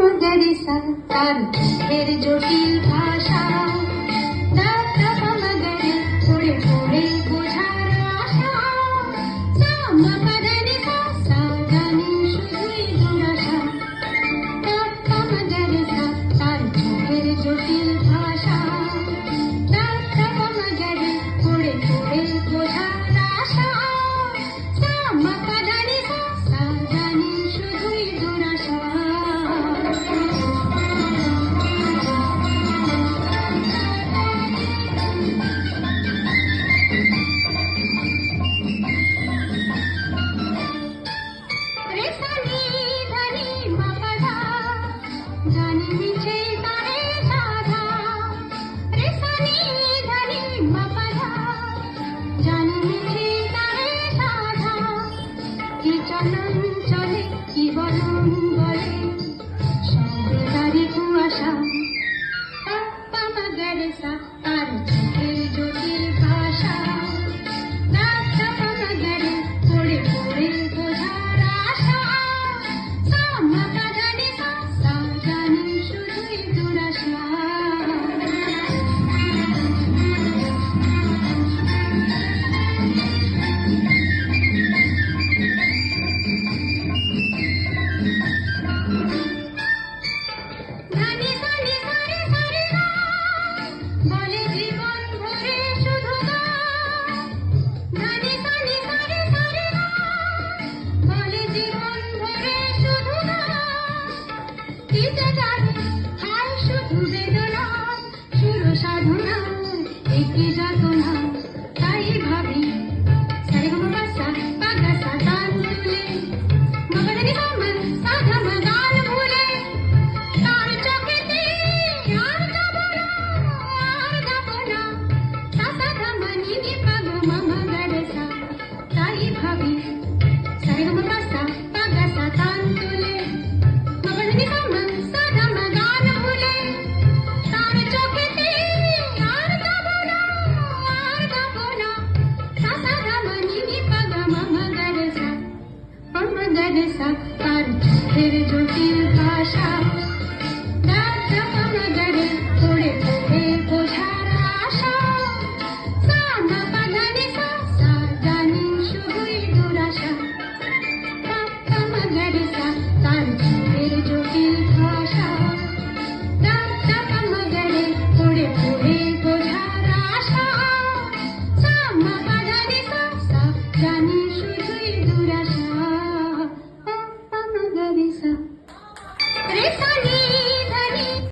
মগরিসা তার এর জটিল ভাষা দাদা মগরে পড়ে পড়ে বোঝার আশা মগরিসা সাজানি শুধুই দুরাশা দাদা মগরিসা তার এর জটিল ভাষা দাদা মগরে পড়ে পড়ে বোঝার আশা মগরিসা সাজানি শুধুই দুরাশা চলে কি বলন বলে সম্প্রদারি কুয়াশা পাপ্পা মগরেসা তার চোখের জটিল ভাষা দাদা মগরে পড়ে পড়ে বোঝার আশা মগরেসা সাজানি শুধুই দুরাশা বলে জীবন ভরে শুধু গানে গানে সারে সারে বলে জীবন ভরে শুধু কি যে জানে হায় শুধু বেদনা সুর সাধনা একে যাতনা তাই ভাবি সারে গো বাসা পাগাসা তান তুলে মগনি কামল সাধা মগান ভুলে তার চোখেতে আর যাবো না আর যাবো না সাসা ধামনি নি পাগ মগরেসা তাই ভাবি সারে গো বাসা পাগাসা তান তুলে মগনি কামল সাধা মগান ভুলে তার চোখেতে আর যাবো না আর যাবো না সাসা ধামনি নি পাগ মগরেসা মগরেসা তার চোখের জটিল ভাষা